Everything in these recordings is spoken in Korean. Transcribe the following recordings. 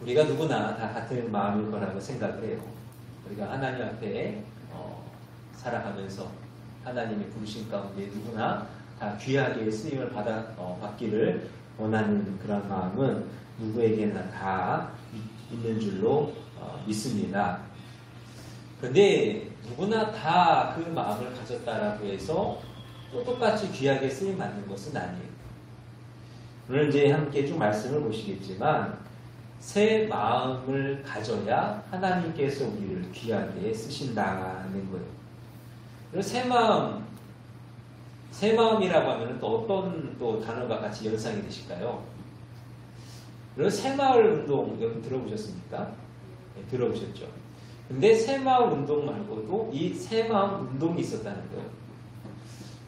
우리가 누구나 다 같은 마음일 거라고 생각을 해요. 우리가 하나님 앞에 살아가면서 하나님의 부르심 가운데 누구나 다 귀하게 쓰임을 받기를 원하는 그런 마음은 누구에게나 다 있는 줄로 믿습니다. 근데 누구나 다 그 마음을 가졌다라고 해서 또 똑같이 귀하게 쓰임 받는 것은 아니에요. 오늘 이제 함께 좀 말씀을 보시겠지만 새 마음을 가져야 하나님께서 우리를 귀하게 쓰신다는 거예요. 그래서 새 마음이라고 하면 또 어떤 또 단어가 같이 연상이 되실까요? 그래서 새마을 운동 여러분 들어보셨습니까? 네, 들어보셨죠? 근데 새마을 운동 말고도 이 새마음 운동이 있었다는 거예요.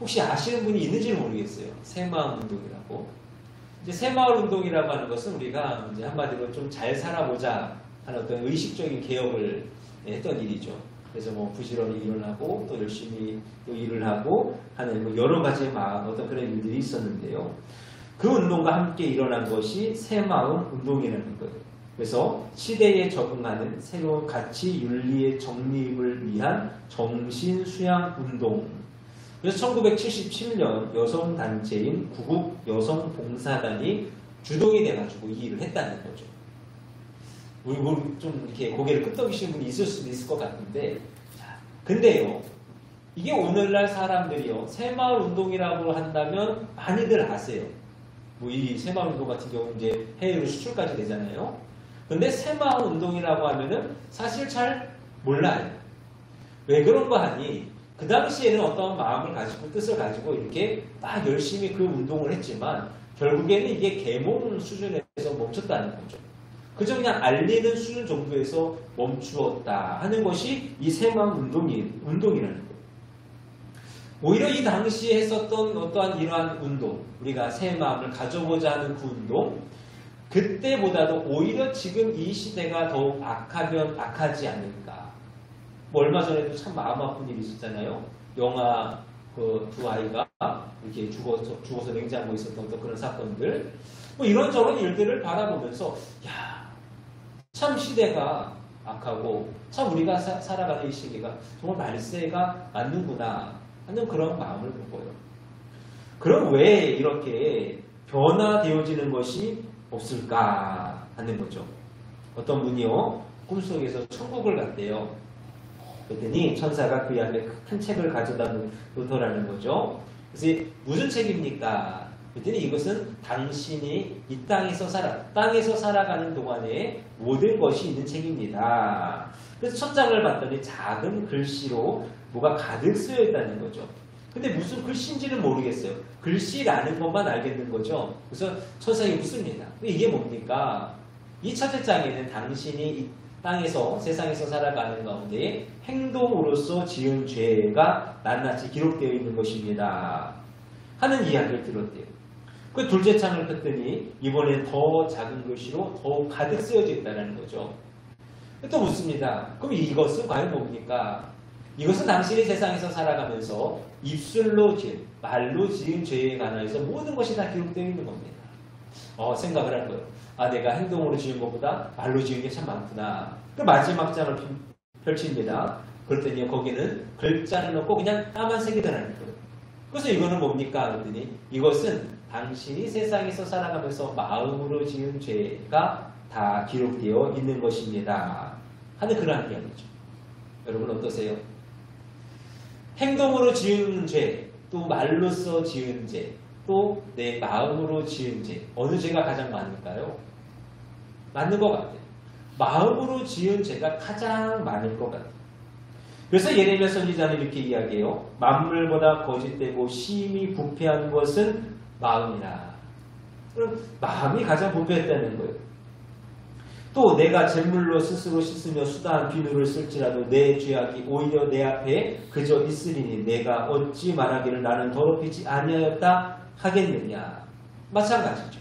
혹시 아시는 분이 있는지는 모르겠어요. 새마음 운동이라고. 이제 새마을 운동이라고 하는 것은 우리가 이제 한마디로 좀 잘 살아보자 하는 어떤 의식적인 개혁을 했던 일이죠. 그래서 뭐 부지런히 일어나고 또 열심히 또 일을 하고 하는 뭐 여러 가지 어떤 그런 일들이 있었는데요. 그 운동과 함께 일어난 것이 새마음 운동이라는 거예요. 그래서 시대에 적응하는 새로운 가치 윤리의 정립을 위한 정신수양운동. 그래서 1977년 여성단체인 구국여성봉사단이 주동이 돼가지고 이 일을 했다는 거죠. 우리 좀 이렇게 고개를 끄덕이시는 분이 있을 수도 있을 것 같은데, 근데요, 이게 오늘날 사람들이요, 새마을 운동이라고 한다면 많이들 아세요. 뭐 이 새마을 운동 같은 경우는 이제 해외로 수출까지 되잖아요. 근데 새마을 운동이라고 하면은 사실 잘 몰라요. 왜 그런가 하니 그 당시에는 어떤 마음을 가지고 뜻을 가지고 이렇게 딱 열심히 그 운동을 했지만 결국에는 이게 계몽 수준에서 멈췄다는 거죠. 그저 그냥 알리는 수준 정도에서 멈추었다 하는 것이 이 새마음 운동이라는 거예요. 오히려 이 당시에 했었던 어떠한 이러한 운동, 우리가 새 마음을 가져보자 하는 그 운동, 그때보다도 오히려 지금 이 시대가 더욱 악하면 악하지 않을까. 뭐 얼마 전에도 참 마음 아픈 일이 있었잖아요. 영아 그 두 아이가 이렇게 죽어서 냉장고에 있었던 어떤 그런 사건들. 뭐 이런저런 일들을 바라보면서 참 시대가 악하고 참 우리가 살아가는 이 시기가 정말 말세가 맞는구나 하는 그런 마음을 먹어요. 그럼 왜 이렇게 변화되어지는 것이 없을까 하는 거죠. 어떤 분이요 꿈속에서 천국을 갔대요. 그랬더니 천사가 그의 앞에 큰 책을 가져다 놓더라는 거죠. 그래서 무슨 책입니까? 그랬더니 이것은 당신이 이 땅에서 살아가는 동안에 모든 것이 있는 책입니다. 그래서 첫 장을 봤더니 작은 글씨로 뭐가 가득 쓰여 있다는 거죠. 근데 무슨 글씨인지는 모르겠어요. 글씨라는 것만 알겠는 거죠. 그래서 천사에게 묻습니다. 이게 뭡니까? 이 첫째 장에는 당신이 이 땅에서 세상에서 살아가는 가운데 행동으로서 지은 죄가 낱낱이 기록되어 있는 것입니다. 하는 이야기를 들었대요. 그 둘째 창을 폈더니 이번엔 더 작은 글씨로 더욱 가득 쓰여져 있다는 거죠. 또 묻습니다. 그럼 이것은 과연 뭡니까? 이것은 당신이 세상에서 살아가면서 말로 지은 죄에 관하여서 모든 것이 다 기록되어 있는 겁니다. 생각을 할 거예요. 내가 행동으로 지은 것보다 말로 지은 게 참 많구나. 그 마지막 장을 펼칩니다. 그랬더니 거기는 글자는 없고 그냥 까만색이 드러나는 거예요. 그래서 이거는 뭡니까? 그랬더니 이것은 당신이 세상에서 살아가면서 마음으로 지은 죄가 다 기록되어 있는 것입니다. 하는 그러한 이야기죠. 여러분 어떠세요? 행동으로 지은 죄, 또 말로써 지은 죄, 또 내 마음으로 지은 죄, 어느 죄가 가장 많을까요? 맞는 것 같아요. 마음으로 지은 죄가 가장 많을 것 같아요. 그래서 예레미야 선지자는 이렇게 이야기해요. 만물보다 거짓되고 심히 부패한 것은 마음이라. 그럼 마음이 가장 부패했다는 거예요. 또 내가 잿물로 스스로 씻으며 수다한 비누를 쓸지라도 내 죄악이 오히려 내 앞에 그저 있으리니 내가 어찌 말하기를 나는 더럽히지 아니하였다 하겠느냐. 마찬가지죠.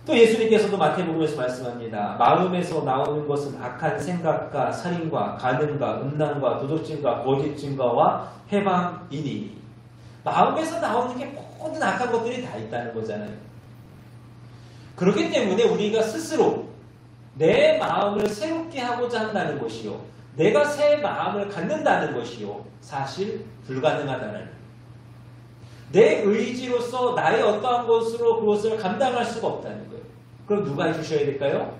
또 예수님께서도 마태복음에서 말씀합니다. 마음에서 나오는 것은 악한 생각과 살인과 간음과 음란과 도적질과 거짓 증거와 해방이니. 마음에서 나오는 게 모든 악한 것들이 다 있다는 거잖아요. 그렇기 때문에 우리가 스스로 내 마음을 새롭게 하고자 한다는 것이요. 내가 새 마음을 갖는다는 것이요. 사실 불가능하다는 거예요. 내 의지로서 나의 어떠한 것으로 그것을 감당할 수가 없다는 거예요. 그럼 누가 해주셔야 될까요?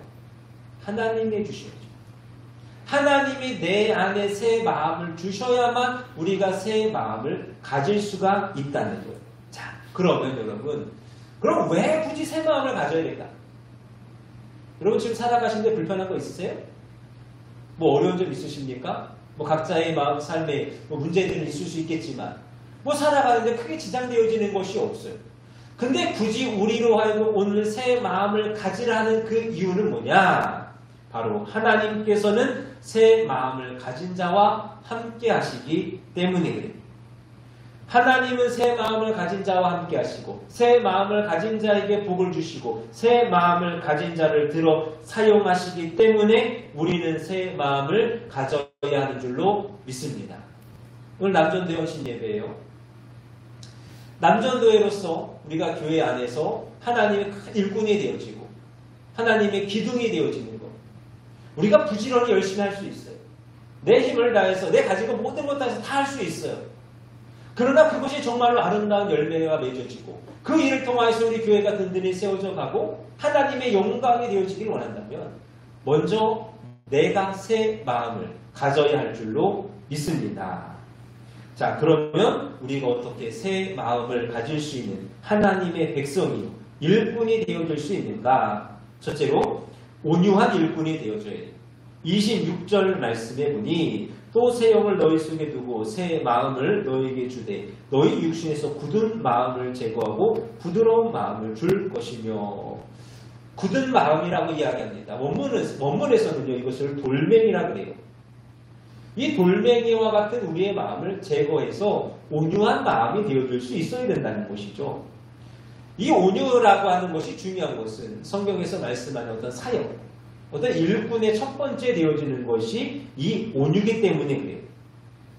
하나님이 해주셔야죠. 하나님이 내 안에 새 마음을 주셔야만 우리가 새 마음을 가질 수가 있다는 거예요. 자, 그러면 여러분, 그럼 왜 굳이 새 마음을 가져야 될까? 여러분 지금 살아가시는데 불편한 거 있으세요? 뭐 어려운 점 있으십니까? 뭐 각자의 마음, 삶에 뭐 문제들은 있을 수 있겠지만 뭐 살아가는데 크게 지장되어지는 것이 없어요. 근데 굳이 우리로 하여금 오늘 새 마음을 가지라는 그 이유는 뭐냐? 바로 하나님께서는 새 마음을 가진 자와 함께 하시기 때문에 그래요. 하나님은 새 마음을 가진 자와 함께 하시고 새 마음을 가진 자에게 복을 주시고 새 마음을 가진 자를 들어 사용하시기 때문에 우리는 새 마음을 가져야 하는 줄로 믿습니다. 오늘 남전도 영신 예배예요. 남전도회로서 우리가 교회 안에서 하나님의 큰 일꾼이 되어지고 하나님의 기둥이 되어지는 것. 우리가 부지런히 열심히 할 수 있어요. 내 힘을 다해서 내 가지고 모든 것 다해서 다 할 수 있어요. 그러나 그것이 정말로 아름다운 열매가 맺어지고 그 일을 통해서 우리 교회가 든든히 세워져 가고 하나님의 영광이 되어지기를 원한다면 먼저 내가 새 마음을 가져야 할 줄로 믿습니다. 자, 그러면 우리가 어떻게 새 마음을 가질 수 있는 하나님의 백성이 일꾼이 되어줄 수 있는가? 첫째로 온유한 일꾼이 되어줘야 돼요. 26절 말씀에 보니 또 새 영을 너희 속에 두고 새 마음을 너희에게 주되 너희 육신에서 굳은 마음을 제거하고 부드러운 마음을 줄 것이며 굳은 마음이라고 이야기합니다. 원문에서는요 이것을 돌멩이라고 해요. 이 돌멩이와 같은 우리의 마음을 제거해서 온유한 마음이 되어줄 수 있어야 된다는 것이죠. 이 온유라고 하는 것이 중요한 것은 성경에서 말씀하는 어떤 사역, 어떤 일꾼의 첫 번째 되어지는 것이 이 온유기 때문에 그래요.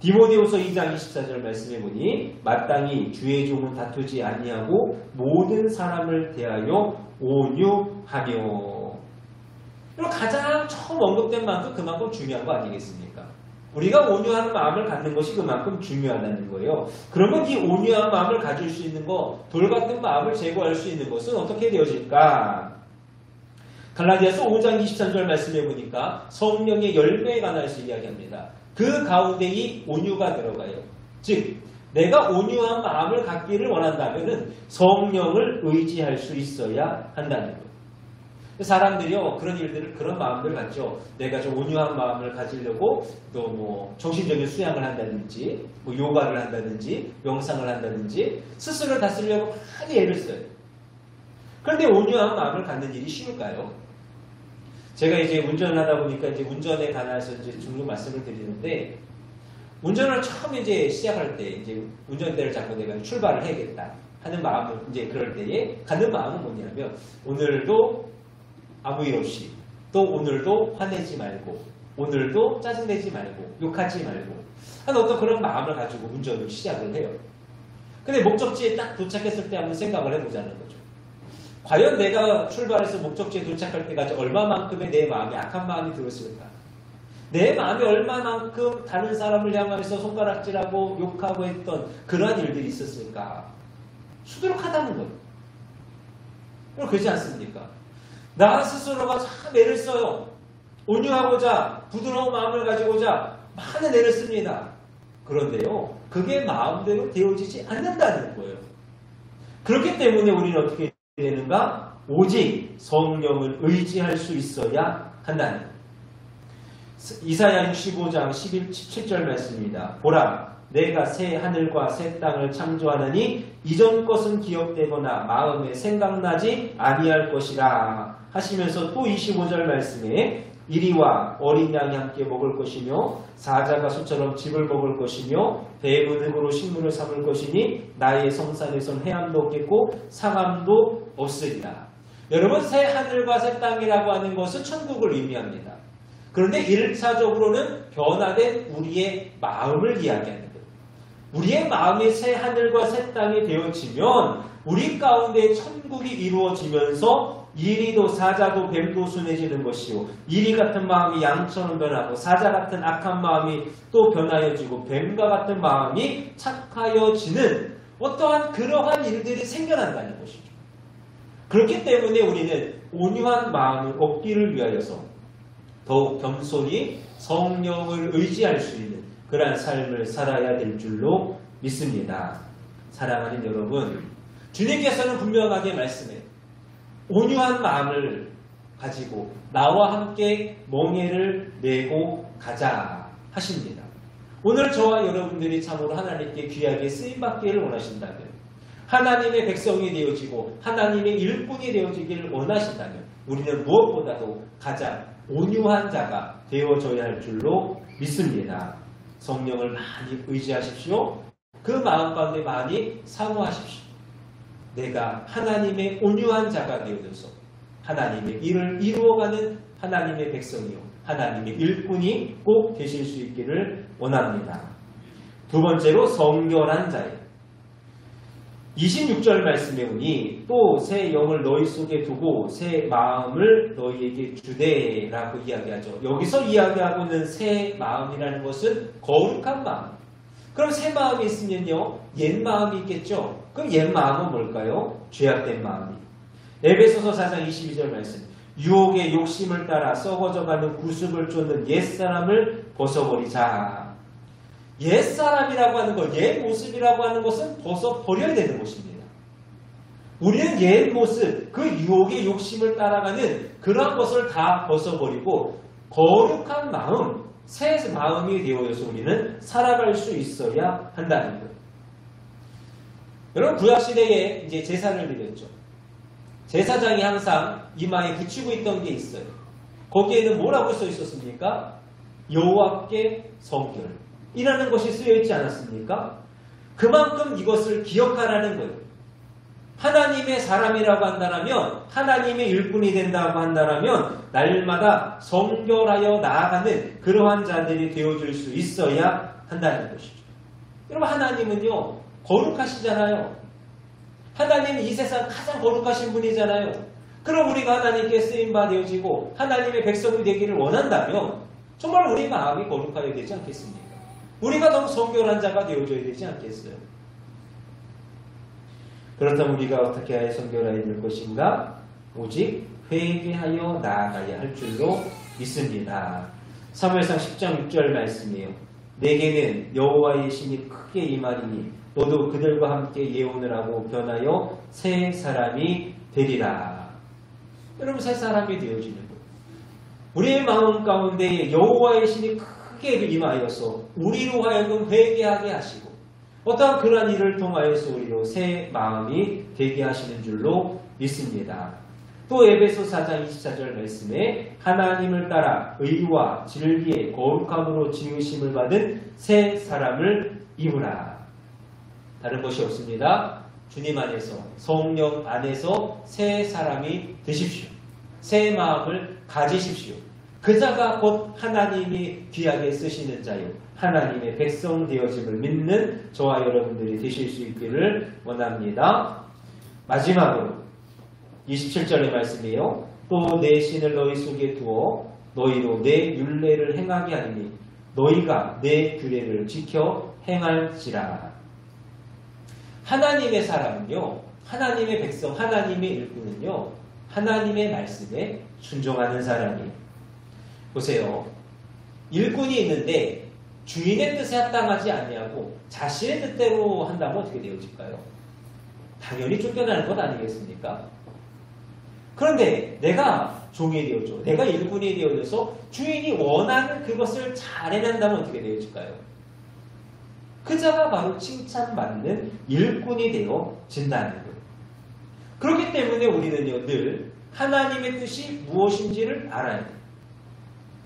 디모데후서 2장 24절 말씀해 보니 마땅히 주의 종은 다투지 아니하고 모든 사람을 대하여 온유하며. 그리고 가장 처음 언급된 만큼 그만큼 중요한 거 아니겠습니까? 우리가 온유한 마음을 갖는 것이 그만큼 중요하다는 거예요. 그러면 이 온유한 마음을 가질 수 있는 것, 돌 같은 마음을 제거할 수 있는 것은 어떻게 되어질까? 갈라디아서 5장 23절 말씀해 보니까 성령의 열매에 관해서 이야기합니다. 그 가운데 이 온유가 들어가요. 즉 내가 온유한 마음을 갖기를 원한다면 성령을 의지할 수 있어야 한다는 거예요. 사람들이요 그런 일들을 그런 마음들 갖죠. 내가 좀 온유한 마음을 가지려고 또 뭐 정신적인 수양을 한다든지 뭐 요가를 한다든지 명상을 한다든지 스스로 다스리려고 많이 애를 써요. 그런데 온유한 마음을 갖는 일이 쉬울까요? 제가 이제 운전을 하다 보니까 이제 운전에 관해서 이제 종종 말씀을 드리는데 운전을 처음 이제 시작할 때 이제 운전대를 잡고 내가 출발을 해야겠다 하는 마음을 이제 그럴 때에 갖는 마음은 뭐냐면 오늘도 아무 일 없이 또 오늘도 화내지 말고 오늘도 짜증내지 말고 욕하지 말고 하는 어떤 그런 마음을 가지고 운전을 시작을 해요. 근데 목적지에 딱 도착했을 때 한번 생각을 해보자는 거죠. 과연 내가 출발해서 목적지에 도착할 때까지 얼마만큼의 내 마음이 악한 마음이 들었을까? 내 마음이 얼마만큼 다른 사람을 향해서 손가락질하고 욕하고 했던 그러한 일들이 있었을까? 수두룩하다는 거예요. 그러지 않습니까? 나 스스로가 참 애를 써요. 온유하고자 부드러운 마음을 가지고자 많은 애를 씁니다. 그런데요. 그게 마음대로 되어지지 않는다는 거예요. 그렇기 때문에 우리는 어떻게 해야 되는가? 오직 성령을 의지할 수 있어야 한다는 거예요. 이사야 65장 17절 말씀입니다. 보라 내가 새 하늘과 새 땅을 창조하느니 이전 것은 기억되거나 마음에 생각나지 아니할 것이라 하시면서 또 25절 말씀에 이리와 어린 양이 함께 먹을 것이며 사자가 소처럼 즙을 먹을 것이며 뱀은 흙으로 식물을 삼을 것이니 나의 성산에선 해함도 없겠고 상함도 없으리라. 여러분 새 하늘과 새 땅이라고 하는 것은 천국을 의미합니다. 그런데 1차적으로는 변화된 우리의 마음을 이야기하는 거예요. 우리의 마음이 새 하늘과 새 땅이 되어지면 우리 가운데 천국이 이루어지면서 이리도 사자도 뱀도 순해지는 것이요 이리 같은 마음이 양처럼 변하고 사자 같은 악한 마음이 또 변하여지고 뱀과 같은 마음이 착하여지는 어떠한 그러한 일들이 생겨난다는 것이죠. 그렇기 때문에 우리는 온유한 마음을 얻기를 위하여서 더욱 겸손히 성령을 의지할 수 있는 그러한 삶을 살아야 될 줄로 믿습니다. 사랑하는 여러분, 주님께서는 분명하게 말씀해요. 온유한 마음을 가지고 나와 함께 멍에를 메고 가자 하십니다. 오늘 저와 여러분들이 참으로 하나님께 귀하게 쓰임받기를 원하신다면, 하나님의 백성이 되어지고 하나님의 일꾼이 되어지기를 원하신다면 우리는 무엇보다도 가장 온유한 자가 되어져야 할 줄로 믿습니다. 성령을 많이 의지하십시오. 그 마음 가운데 많이 사모하십시오. 내가 하나님의 온유한 자가 되어져서 하나님의 일을 이루어가는 하나님의 백성이요 하나님의 일꾼이 꼭 되실 수 있기를 원합니다. 두 번째로 성결한 자예요. 26절 말씀에 오니 또 새 영을 너희 속에 두고 새 마음을 너희에게 주되라고 이야기하죠. 여기서 이야기하고 있는 새 마음이라는 것은 거룩한 마음. 그럼 새 마음이 있으면요 옛 마음이 있겠죠. 그럼 옛 마음은 뭘까요? 죄악된 마음이. 에베소서 4장 22절 말씀. 유혹의 욕심을 따라 썩어져가는 구습을 쫓는 옛사람을 벗어버리자. 옛사람이라고 하는 것, 옛 모습이라고 하는 것은 벗어버려야 되는 것입니다. 우리는 옛 모습, 그 유혹의 욕심을 따라가는 그러한 것을 다 벗어버리고 거룩한 마음, 새 마음이 되어서 우리는 살아갈 수 있어야 한다는 거예요. 여러분, 구약시대에 이제 제사를 드렸죠. 제사장이 항상 이마에 붙이고 있던 게 있어요. 거기에는 뭐라고 써 있었습니까? 여호와께 성결. 이라는 것이 쓰여 있지 않았습니까? 그만큼 이것을 기억하라는 거예요. 하나님의 사람이라고 한다면, 하나님의 일꾼이 된다고 한다면 날마다 성결하여 나아가는 그러한 자들이 되어줄 수 있어야 한다는 것이죠. 여러분, 하나님은요 거룩하시잖아요. 하나님은 이 세상 가장 거룩하신 분이잖아요. 그럼 우리가 하나님께 쓰임바 되어지고 하나님의 백성이 되기를 원한다면 정말 우리 마음이 거룩하여야 되지 않겠습니까? 우리가 더 성결한 자가 되어줘야 되지 않겠어요? 그렇다면 우리가 어떻게 하여 성결하여야 될 것인가? 오직 회개하여 나아가야 할 줄로 믿습니다. 사무엘상 10장 6절 말씀이에요. 내게는 여호와의 신이 크게 임하리니 너도 그들과 함께 예언을 하고 변하여 새 사람이 되리라. 여러분, 새 사람이 되어지는 것. 우리의 마음 가운데 여호와의 신이 크게 임하여서 우리로 하여금 회개하게 하시고 어떠한 그러한 일을 통하여서 우리로 새 마음이 되게 하시는 줄로 믿습니다. 또 에베소 4장 24절 말씀에 하나님을 따라 의와 진리의 거룩함으로 지으심을 받은 새 사람을 입으라. 다른 것이 없습니다. 주님 안에서, 성령 안에서 새 사람이 되십시오. 새 마음을 가지십시오. 그 자가 곧 하나님이 귀하게 쓰시는 자요 하나님의 백성 되어짐을 믿는 저와 여러분들이 되실 수 있기를 원합니다. 마지막으로 27절의 말씀이에요. 또 내 신을 너희 속에 두어 너희로 내 율례를 행하게 하리니 너희가 내 규례를 지켜 행할지라. 하나님의 사람은요, 하나님의 백성, 하나님의 일꾼은요, 하나님의 말씀에 순종하는 사람이에요. 보세요. 일꾼이 있는데 주인의 뜻에 합당하지 아니하고 자신의 뜻대로 한다면 어떻게 되어질까요? 당연히 쫓겨나는 것 아니겠습니까? 그런데 내가 종이 되어져, 내가 일꾼이 되어져서 주인이 원하는 그것을 잘 해낸다면 어떻게 되어질까요? 그 자가 바로 칭찬받는 일꾼이 되어진다는 거예요. 그렇기 때문에 우리는요, 늘 하나님의 뜻이 무엇인지를 알아야 돼요.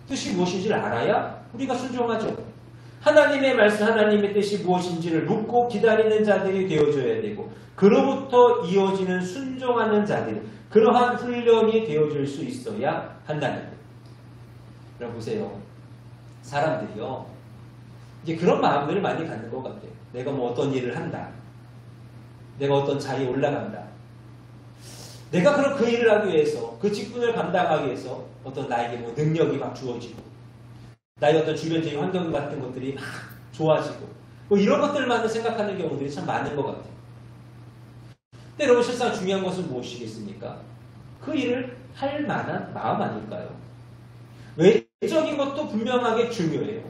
뜻이 무엇인지를 알아야 우리가 순종하죠. 하나님의 말씀, 하나님의 뜻이 무엇인지를 묻고 기다리는 자들이 되어줘야 되고 그로부터 이어지는 순종하는 자들, 그러한 훈련이 되어줄 수 있어야 한다는 거예요. 여러분 보세요. 사람들이요, 이제 그런 마음들을 많이 갖는 것 같아요. 내가 뭐 어떤 일을 한다. 내가 어떤 자리에 올라간다. 내가 그럼 그 일을 하기 위해서, 그 직분을 감당하기 위해서 어떤 나에게 뭐 능력이 막 주어지고, 나의 어떤 주변적인 환경 같은 것들이 막 좋아지고, 뭐 이런 것들만 생각하는 경우들이 참 많은 것 같아요. 근데 여러분 실상 중요한 것은 무엇이겠습니까? 그 일을 할 만한 마음 아닐까요? 외적인 것도 분명하게 중요해요.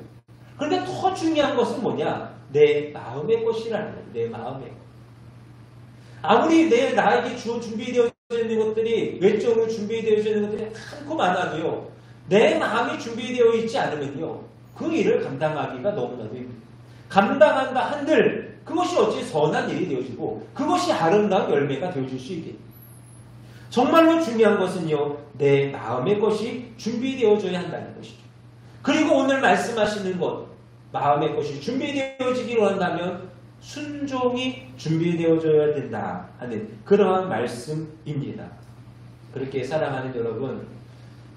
그런데 더 중요한 것은 뭐냐? 내 마음의 것이라는 거예요. 내 마음의 것. 아무리 나에게 준비되어져 있는 것들이, 외적으로 준비되어져 있는 것들이 많고 많아도요, 내 마음이 준비되어 있지 않으면요, 그 일을 감당하기가 너무나도 힘듭니다. 감당한다 한들 그것이 어찌 선한 일이 되어지고 그것이 아름다운 열매가 되어질 수 있게. 정말로 중요한 것은요, 내 마음의 것이 준비되어져야 한다는 것이죠. 그리고 오늘 말씀하시는 것, 마음의 것이 준비되어지기로 한다면 순종이 준비되어져야 된다 하는 그러한 말씀입니다. 그렇게 사랑하는 여러분,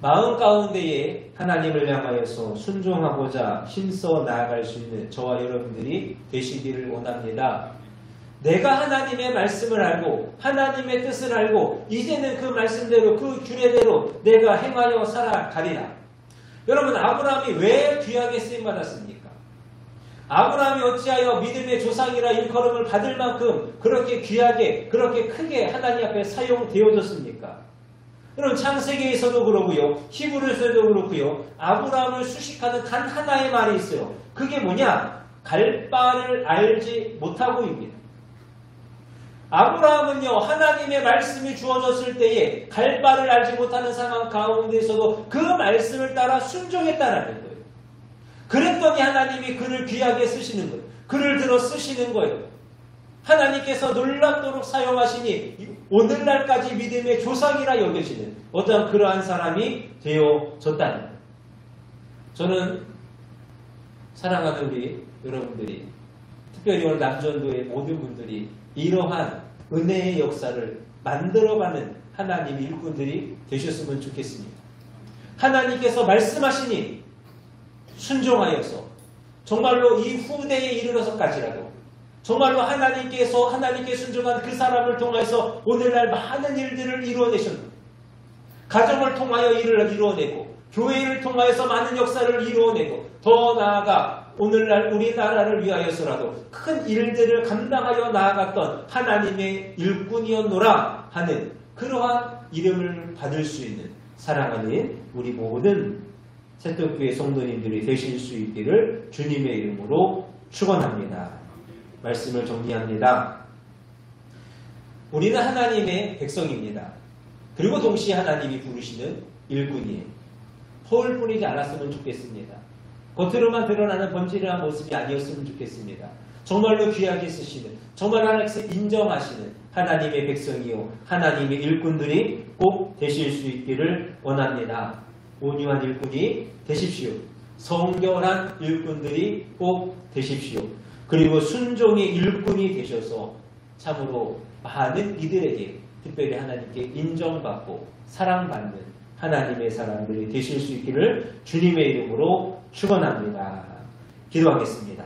마음 가운데에 하나님을 향하여서 순종하고자 힘써 나아갈 수 있는 저와 여러분들이 되시기를 원합니다. 내가 하나님의 말씀을 알고 하나님의 뜻을 알고 이제는 그 말씀대로 그 규례대로 내가 행하여 살아가리라. 여러분, 아브라함이 왜 귀하게 쓰임받았습니까? 아브라함이 어찌하여 믿음의 조상이라 일컬음을 받을 만큼 그렇게 귀하게, 그렇게 크게 하나님 앞에 사용되어졌습니까? 여러분, 창세기에서도 그러고요, 히브리서에도 그렇고요, 아브라함을 수식하는 단 하나의 말이 있어요. 그게 뭐냐? 갈 바를 알지 못하고입니다. 아브라함은요, 하나님의 말씀이 주어졌을 때에 갈 바를 알지 못하는 상황 가운데서도 그 말씀을 따라 순종했다는 거예요. 그랬더니 하나님이 그를 귀하게 쓰시는 거예요. 그를 들어 쓰시는 거예요. 하나님께서 놀랍도록 사용하시니 오늘날까지 믿음의 조상이라 여겨지는 어떤 그러한 사람이 되어졌다는 거예요. 저는 사랑하는 우리 여러분들이, 특별히 오늘 남전도의 모든 분들이 이러한 은혜의 역사를 만들어가는 하나님의 일꾼들이 되셨으면 좋겠습니다. 하나님께서 말씀하시니 순종하여서 정말로 이 후대에 이르러서까지라도 정말로 하나님께 순종한 그 사람을 통해서 오늘날 많은 일들을 이루어내셨습니다. 가정을 통하여 일을 이루어내고 교회를 통하여서 많은 역사를 이루어내고 더 나아가 오늘날 우리나라를 위하여서라도 큰 일들을 감당하여 나아갔던 하나님의 일꾼이었노라 하는 그러한 이름을 받을 수 있는 사랑하는 우리 모든 새떡교회 성도님들이 되실 수 있기를 주님의 이름으로 축원합니다. 말씀을 정리합니다. 우리는 하나님의 백성입니다. 그리고 동시에 하나님이 부르시는 일꾼이에요. 허울 뿐이지 않았으면 좋겠습니다. 겉으로만 드러나는 번지르한 모습이 아니었으면 좋겠습니다. 정말로 귀하게 쓰시는, 정말 하나님께서 인정하시는 하나님의 백성이요 하나님의 일꾼들이 꼭 되실 수 있기를 원합니다. 온유한 일꾼이 되십시오. 성결한 일꾼들이 꼭 되십시오. 그리고 순종의 일꾼이 되셔서 참으로 많은 이들에게 특별히 하나님께 인정받고 사랑받는 하나님의 사람들이 되실 수 있기를 주님의 이름으로 축원합니다. 기도하겠습니다.